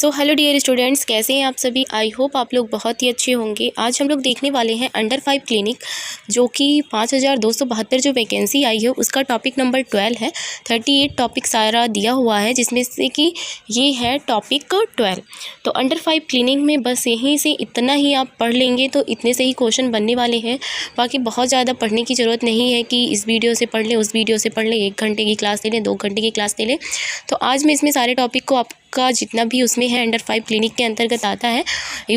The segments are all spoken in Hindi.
सो हेलो डियर स्टूडेंट्स, कैसे हैं आप सभी। आई होप आप लोग बहुत ही अच्छे होंगे। आज हम लोग देखने वाले हैं अंडर 5 क्लिनिक, जो कि 5272 जो वैकेंसी आई है उसका टॉपिक नंबर 12 है। 38 टॉपिक सारा दिया हुआ है, जिसमें से कि ये है टॉपिक 12। तो अंडर 5 क्लिनिक में बस यहीं से इतना ही आप पढ़ लेंगे तो इतने से ही क्वेश्चन बनने वाले हैं। बाकी बहुत ज़्यादा पढ़ने की ज़रूरत नहीं है कि इस वीडियो से पढ़ लें, उस वीडियो से पढ़ लें, 1 घंटे की क्लास ले लें, 2 घंटे की क्लास ले लें। तो आज मैं इसमें सारे टॉपिक को आपका जितना भी उसमें है अंडर 5 क्लिनिक के अंतर्गत आता है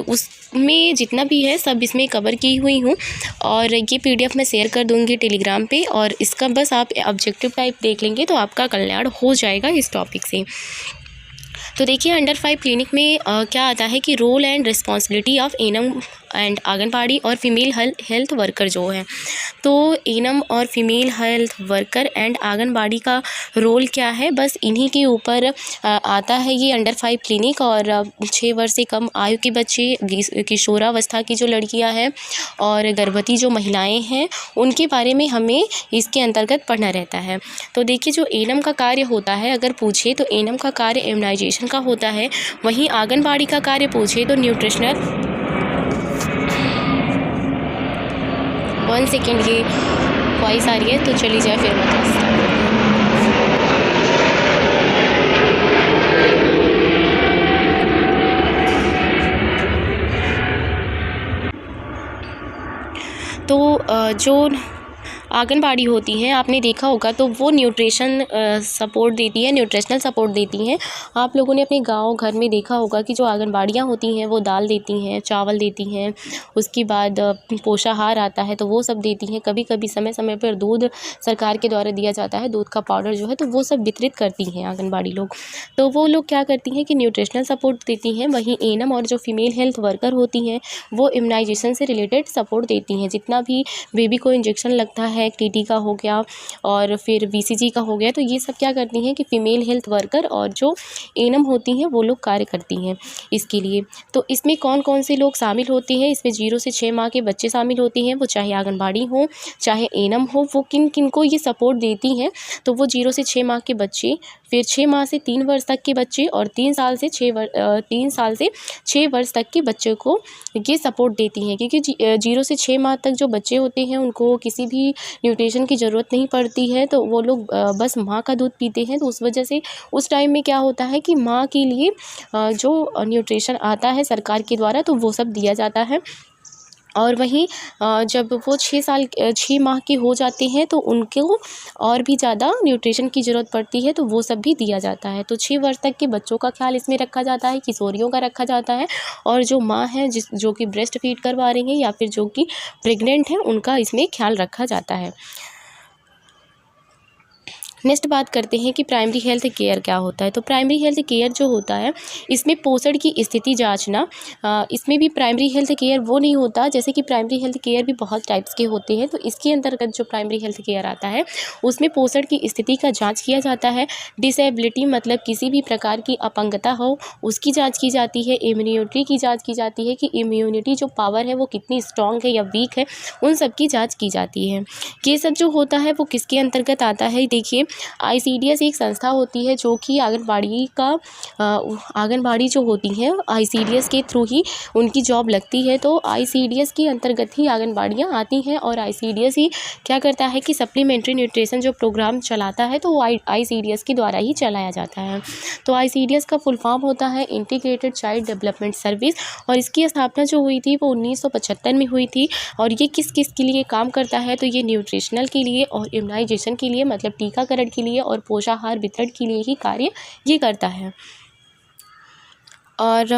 उसमें जितना भी है सब इसमें कवर की हुई हूँ। और ये PDF मैं शेयर कर दूँगी टेलीग्राम पे, और इसका बस आप ऑब्जेक्टिव टाइप देख लेंगे तो आपका कल्याण हो जाएगा इस टॉपिक से। तो देखिए अंडर 5 क्लिनिक में क्या आता है कि role and responsibility of ANM and anganwadi और फीमेल हेल्थ वर्कर जो है। तो एनम और female health worker and anganwadi का रोल क्या है, बस इन्हीं के ऊपर आता है ये अंडर 5 क्लिनिक। और 6 वर्ष से कम आयु के बच्चे, किशोरावस्था की जो लड़कियां हैं और गर्भवती जो महिलाएं हैं, उनके बारे में हमें इसके अंतर्गत पढ़ना रहता है। तो देखिए जो एनम का कार्य होता है, अगर पूछे तो एनम का कार्य इम्यूनाइजेशन का होता है। वहीं आंगनबाड़ी का कार्य पूछे तो न्यूट्रिशनल 1 सेकेंड, ये वॉइस आ रही है तो चली जाए, फिर मतलब स्टार्ट करते हैं। तो जो आंगनबाड़ी होती हैं, आपने देखा होगा तो वो न्यूट्रिशन सपोर्ट देती है, न्यूट्रिशनल सपोर्ट देती हैं। आप लोगों ने अपने गांव घर में देखा होगा कि जो आंगनबाड़ियाँ होती हैं वो दाल देती हैं, चावल देती हैं, उसके बाद पोषाहार आता है तो वो सब देती हैं। कभी कभी समय समय पर दूध सरकार के द्वारा दिया जाता है, दूध का पाउडर जो है, तो वो सब वितरित करती हैं आंगनबाड़ी लोग। तो वो लोग क्या करती हैं कि न्यूट्रिशनल सपोर्ट देती हैं। वहीं एनम और जो फीमेल हेल्थ वर्कर होती हैं वो इम्यूनाइजेशन से रिलेटेड सपोर्ट देती हैं। जितना भी बेबी को इंजेक्शन लगता है, टीटी का हो गया और फिर BCG का हो गया, तो ये सब क्या करती हैं कि फ़ीमेल हेल्थ वर्कर और जो एनम होती हैं वो लोग कार्य करती हैं इसके लिए। तो इसमें कौन कौन से लोग शामिल होते हैं, इसमें 0 से 6 माह के बच्चे शामिल होते हैं। वो चाहे आंगनबाड़ी हो चाहे एनम हो, वो किन किन को ये सपोर्ट देती हैं। तो वो 0 से 6 माह के बच्चे, फिर 6 माह से 3 वर्ष तक के बच्चे और 3 साल से 6 वर्ष तक के बच्चों को ये सपोर्ट देती हैं। क्योंकि 0 से 6 माह तक जो बच्चे होते हैं उनको किसी भी न्यूट्रिशन की ज़रूरत नहीं पड़ती है, तो वो लोग बस माँ का दूध पीते हैं। तो उस वजह से उस टाइम में क्या होता है कि माँ के लिए जो न्यूट्रिशन आता है सरकार के द्वारा, तो वो सब दिया जाता है। और वहीं जब वो 6 माह के हो जाते हैं तो उनको और भी ज़्यादा न्यूट्रिशन की ज़रूरत पड़ती है, तो वो सब भी दिया जाता है। तो 6 वर्ष तक के बच्चों का ख्याल इसमें रखा जाता है, किशोरियों का रखा जाता है, और जो माँ है जो कि ब्रेस्ट फीड करवा रही हैं या फिर जो कि प्रेग्नेंट हैं, उनका इसमें ख्याल रखा जाता है। नेक्स्ट बात करते हैं कि प्राइमरी हेल्थ केयर क्या होता है। तो प्राइमरी हेल्थ केयर जो होता है, इसमें पोषण की स्थिति जांचना। इसमें भी प्राइमरी हेल्थ केयर वो नहीं होता, जैसे कि प्राइमरी हेल्थ केयर भी बहुत टाइप्स के होते हैं। तो इसके अंतर्गत जो प्राइमरी हेल्थ केयर आता है उसमें पोषण की स्थिति का जाँच किया जाता है। डिसेबिलिटी मतलब किसी भी प्रकार की अपंगता हो उसकी जाँच की जाती है। इम्यूनिटी की जाँच की जाती है कि इम्यूनिटी जो पावर है वो कितनी स्ट्रॉन्ग है या वीक है, उन सब की जाँच की जाती है। ये सब जो होता है वो किसके अंतर्गत आता है, देखिए ICDS एक संस्था होती है जो कि आंगनबाड़ी जो होती हैं ICDS के थ्रू ही उनकी जॉब लगती है। तो ICDS के अंतर्गत ही आंगनबाड़ियाँ आती हैं, और ICDS ही क्या करता है कि सप्लीमेंट्री न्यूट्रिशन जो प्रोग्राम चलाता है तो वो ICDS के द्वारा ही चलाया जाता है। तो ICDS का फुल फॉर्म होता है इंटीग्रेटेड चाइल्ड डेवलपमेंट सर्विस, और इसकी स्थापना जो हुई थी वो 1975 में हुई थी। और ये किस किस के लिए काम करता है, तो ये न्यूट्रिशनल के लिए और इम्यूनाइजेशन के लिए, मतलब टीकाकरण के लिए और पोषाहार वितरण के लिए ही कार्य ये करता है। और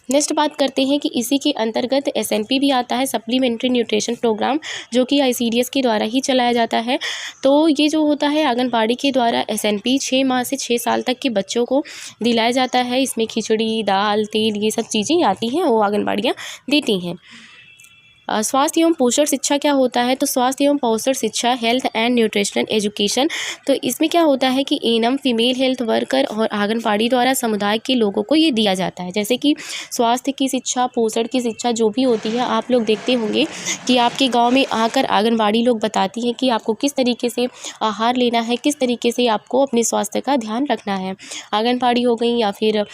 नेक्स्ट बात करते हैं कि इसी के अंतर्गत SNP भी आता है, सप्लीमेंट्री न्यूट्रिशन प्रोग्राम, जो कि ICDS के द्वारा ही चलाया जाता है। तो ये जो होता है आंगनबाड़ी के द्वारा SNP 6 माह से 6 साल तक के बच्चों को दिलाया जाता है। इसमें खिचड़ी, दाल, तेल, ये सब चीज़ें आती हैं, वो आंगनबाड़ियाँ देती हैं। स्वास्थ्य एवं पोषण शिक्षा क्या होता है? तो स्वास्थ्य एवं पोषण शिक्षा, हेल्थ एंड न्यूट्रिशनल एजुकेशन, तो इसमें क्या होता है कि एनम, फीमेल हेल्थ वर्कर और आंगनबाड़ी द्वारा समुदाय के लोगों को ये दिया जाता है। जैसे कि स्वास्थ्य की शिक्षा, पोषण की शिक्षा जो भी होती है, आप लोग देखते होंगे कि आपके गाँव में आकर आंगनबाड़ी लोग बताती हैं कि आपको किस तरीके से आहार लेना है, किस तरीके से आपको अपने स्वास्थ्य का ध्यान रखना है। आंगनबाड़ी हो गई या फिर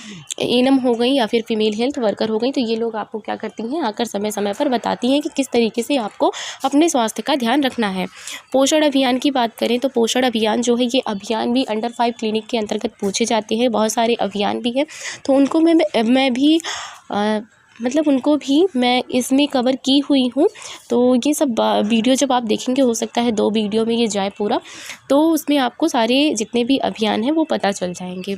एनम हो गई या फिर फीमेल हेल्थ वर्कर हो गई, तो ये लोग आपको क्या करती हैं, आकर समय समय पर बताती हैं कि किस तरीके से आपको अपने स्वास्थ्य का ध्यान रखना है। पोषण अभियान की बात करें तो पोषण अभियान जो है, ये अभियान भी अंडर 5 क्लिनिक के अंतर्गत पूछे जाते हैं। बहुत सारे अभियान भी हैं, तो उनको मैं भी मतलब उनको भी मैं इसमें कवर की हुई हूँ। तो ये सब वीडियो जब आप देखेंगे, हो सकता है 2 वीडियो में ये जाए पूरा, तो उसमें आपको सारे जितने भी अभियान हैं वो पता चल जाएंगे।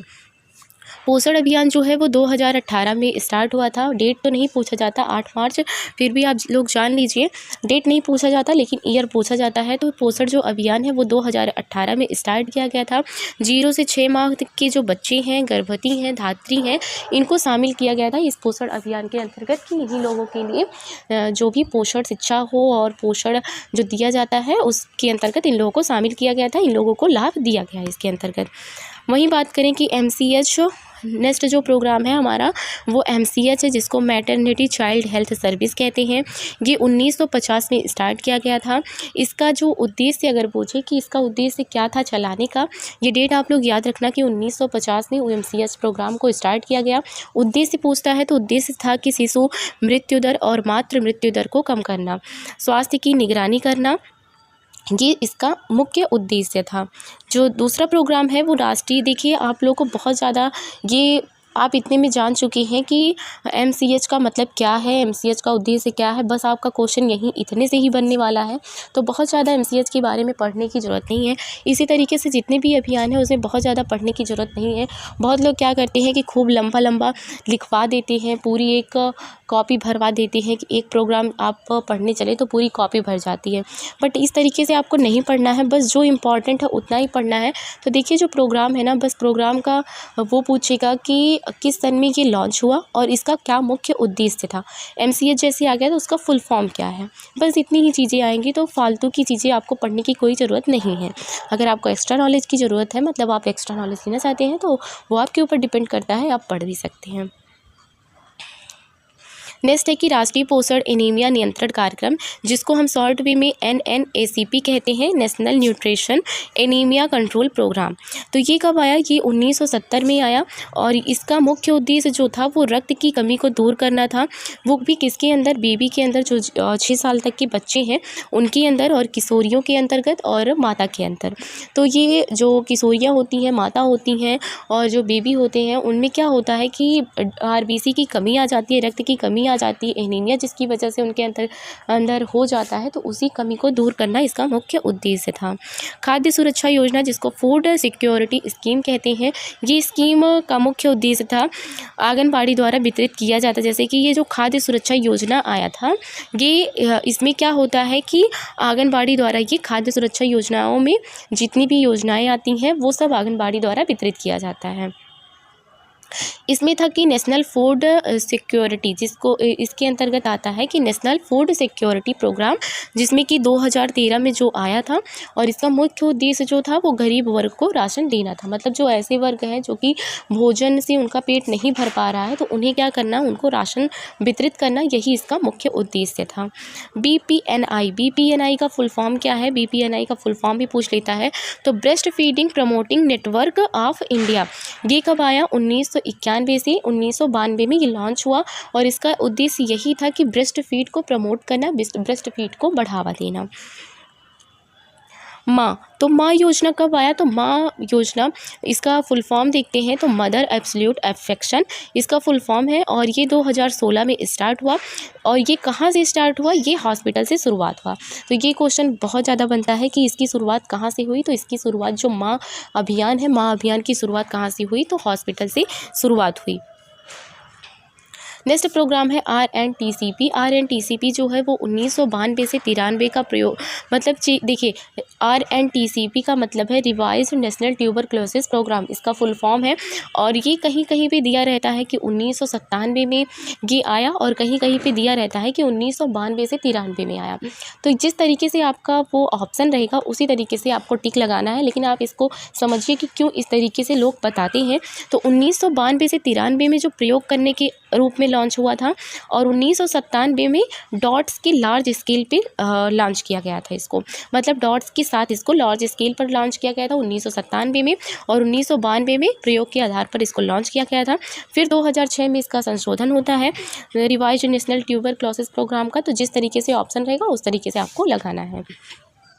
पोषण अभियान जो है वो 2018 में स्टार्ट हुआ था। डेट तो नहीं पूछा जाता, 8 मार्च, फिर भी आप लोग जान लीजिए, डेट नहीं पूछा जाता लेकिन ईयर पूछा जाता है। तो पोषण जो अभियान है वो 2018 में स्टार्ट किया गया था। 0 से 6 माह तक के जो बच्चे हैं, गर्भवती हैं, धात्री हैं, इनको शामिल किया गया था इस पोषण अभियान के अंतर्गत कि इन्हीं लोगों के लिए जो भी पोषण शिक्षा हो और पोषण जो दिया जाता है उसके अंतर्गत इन लोगों को शामिल किया गया था, इन लोगों को लाभ दिया गया है इसके अंतर्गत। वहीं बात करें कि MCH नेक्स्ट जो प्रोग्राम है हमारा वो MCH है, जिसको मैटरनिटी चाइल्ड हेल्थ सर्विस कहते हैं। ये 1950 में स्टार्ट किया गया था। इसका जो उद्देश्य अगर पूछे कि इसका उद्देश्य क्या था चलाने का, ये डेट आप लोग याद रखना कि 1950 में MCH प्रोग्राम को स्टार्ट किया गया। उद्देश्य पूछता है तो उद्देश्य था कि शिशु मृत्यु दर और मातृ मृत्यु दर को कम करना, स्वास्थ्य की निगरानी करना, ये इसका मुख्य उद्देश्य था। जो दूसरा प्रोग्राम है वो राष्ट्रीय, देखिए आप लोगों को बहुत ज़्यादा ये आप इतने में जान चुके हैं कि MCH का मतलब क्या है, MCH का उद्देश्य क्या है, बस आपका क्वेश्चन यही इतने से ही बनने वाला है। तो बहुत ज़्यादा MCH के बारे में पढ़ने की ज़रूरत नहीं है। इसी तरीके से जितने भी अभियान है उसमें बहुत ज़्यादा पढ़ने की ज़रूरत नहीं है। बहुत लोग क्या करते हैं कि खूब लंबा लंबा लिखवा देते हैं, पूरी एक कॉपी भरवा देते हैं कि एक प्रोग्राम आप पढ़ने चले तो पूरी कॉपी भर जाती है। बट इस तरीके से आपको नहीं पढ़ना है, बस जो इम्पॉर्टेंट है उतना ही पढ़ना है। तो देखिए जो प्रोग्राम है ना, बस प्रोग्राम का वो पूछेगा कि किस सन में ये लॉन्च हुआ और इसका क्या मुख्य उद्देश्य था। MCH जैसे आ गया तो उसका फुल फॉर्म क्या है, बस इतनी ही चीज़ें आएंगी। तो फालतू की चीज़ें आपको पढ़ने की कोई ज़रूरत नहीं है। अगर आपको एक्स्ट्रा नॉलेज की ज़रूरत है, मतलब आप एक्स्ट्रा नॉलेज लेना चाहते हैं, तो वो आपके ऊपर डिपेंड करता है, आप पढ़ भी सकते हैं। नेक्स्ट है कि राष्ट्रीय पोषण एनीमिया नियंत्रण कार्यक्रम, जिसको हम शॉर्ट वे में NNACP कहते हैं, national nutrition anaemia control programme. तो ये कब आया? ये 1970 में आया और इसका मुख्य उद्देश्य जो था वो रक्त की कमी को दूर करना था। वो भी किसके अंदर? बेबी के अंदर, जो 6 साल तक के बच्चे हैं उनके अंदर, और किशोरियों के अंतर्गत और माता के अंदर। तो ये जो किशोरियाँ होती हैं, माता होती हैं और जो बेबी होते हैं, उनमें क्या होता है कि RBC की कमी आ जाती है, रक्त की कमी आ जाती है, एनीमिया जिसकी वजह से उनके अंदर हो जाता है। तो उसी कमी को दूर करना इसका मुख्य उद्देश्य था। खाद्य सुरक्षा योजना, जिसको फूड सिक्योरिटी स्कीम कहते हैं, ये स्कीम का मुख्य उद्देश्य था आंगनबाड़ी द्वारा वितरित किया जाता। जैसे कि ये जो खाद्य सुरक्षा योजना आया था, ये इसमें क्या होता है कि आंगनबाड़ी द्वारा ये खाद्य सुरक्षा योजनाओं में जितनी भी योजनाएं आती हैं वो सब आंगनबाड़ी द्वारा वितरित किया जाता है। इसमें था कि नेशनल फूड सिक्योरिटी, जिसको इसके अंतर्गत आता है कि नेशनल फूड सिक्योरिटी प्रोग्राम, जिसमें कि 2013 में जो आया था। और इसका मुख्य उद्देश्य जो था वो गरीब वर्ग को राशन देना था। मतलब जो ऐसे वर्ग हैं जो कि भोजन से उनका पेट नहीं भर पा रहा है, तो उन्हें क्या करना, उनको राशन वितरित करना, यही इसका मुख्य उद्देश्य था। BPNI का फुल फॉर्म क्या है? BPNI का फुल फॉर्म भी पूछ लेता है। तो breast feeding promoting network of India. ये कब आया? 1991 से 1992 में ये लॉन्च हुआ और इसका उद्देश्य यही था कि ब्रेस्ट फीड को प्रमोट करना, ब्रेस्ट फीड को बढ़ावा देना। तो माँ योजना कब आया? तो माँ योजना, इसका फुल फॉर्म देखते हैं तो मदर एब्सोल्यूट अफेक्शन इसका फुल फॉर्म है और ये 2016 में स्टार्ट हुआ। और ये कहाँ से स्टार्ट हुआ? ये हॉस्पिटल से शुरुआत हुआ। तो ये क्वेश्चन बहुत ज़्यादा बनता है कि इसकी शुरुआत कहाँ से हुई। तो इसकी शुरुआत जो माँ अभियान है, माँ अभियान की शुरुआत कहाँ से हुई? तो हॉस्पिटल से शुरुआत हुई। नेक्स्ट प्रोग्राम है RNTCP। RNTCP जो है वो 1992 से 93 का प्रयोग मतलब देखिए, RNTCP का मतलब है रिवाइज्ड नेशनल ट्यूबरक्लोसिस प्रोग्राम, इसका फुल फॉर्म है। और ये कहीं कहीं पे दिया रहता है कि 1997 में ये आया और कहीं कहीं पे दिया रहता है कि 1992 से 93 में आया। तो जिस तरीके से आपका वो ऑप्शन रहेगा उसी तरीके से आपको टिक लगाना है। लेकिन आप इसको समझिए कि क्यों इस तरीके से लोग बताते हैं। तो 1992 से 93 में जो प्रयोग करने के रूप में लॉन्च हुआ था और 1997 में डॉट्स के लार्ज स्केल पे लॉन्च किया गया था इसको, मतलब डॉट्स के साथ इसको लार्ज स्केल पर लॉन्च किया गया था 1997 में, और 1992 में प्रयोग के आधार पर इसको लॉन्च किया गया था। फिर 2006 में इसका संशोधन होता है रिवाइज्ड नेशनल ट्यूबरक्लोसिस प्रोग्राम का। तो जिस तरीके से ऑप्शन रहेगा उस तरीके से आपको लगाना है।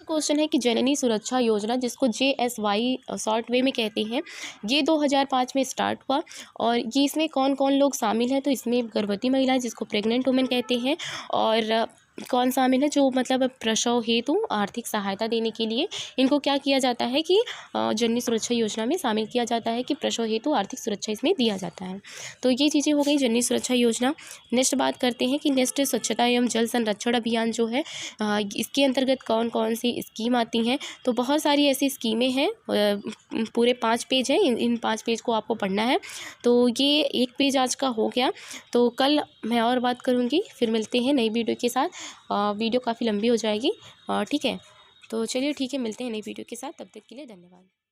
क्वेश्चन है कि जननी सुरक्षा योजना, जिसको JSY शॉर्ट वे में कहते हैं, ये 2005 में स्टार्ट हुआ। और ये इसमें कौन कौन लोग शामिल हैं, तो इसमें गर्भवती महिलाएं जिसको प्रेग्नेंट वुमेन कहते हैं, और कौन शामिल है, जो मतलब प्रसव हेतु आर्थिक सहायता देने के लिए इनको क्या किया जाता है कि जननी सुरक्षा योजना में शामिल किया जाता है कि प्रसव हेतु आर्थिक सुरक्षा इसमें दिया जाता है। तो ये चीज़ें हो गई जननी सुरक्षा योजना। नेक्स्ट बात करते हैं कि नेक्स्ट स्वच्छता एवं जल संरक्षण अभियान जो है, इसके अंतर्गत कौन कौन सी स्कीम आती हैं। तो बहुत सारी ऐसी स्कीमें हैं, पूरे 5 पेज हैं, इन 5 पेज को आपको पढ़ना है। तो ये एक पेज आज का हो गया। तो कल मैं और बात करूँगी, फिर मिलते हैं नई वीडियो के साथ। वीडियो काफ़ी लंबी हो जाएगी, ठीक है। तो चलिए ठीक है, मिलते हैं नई वीडियो के साथ, तब तक के लिए धन्यवाद।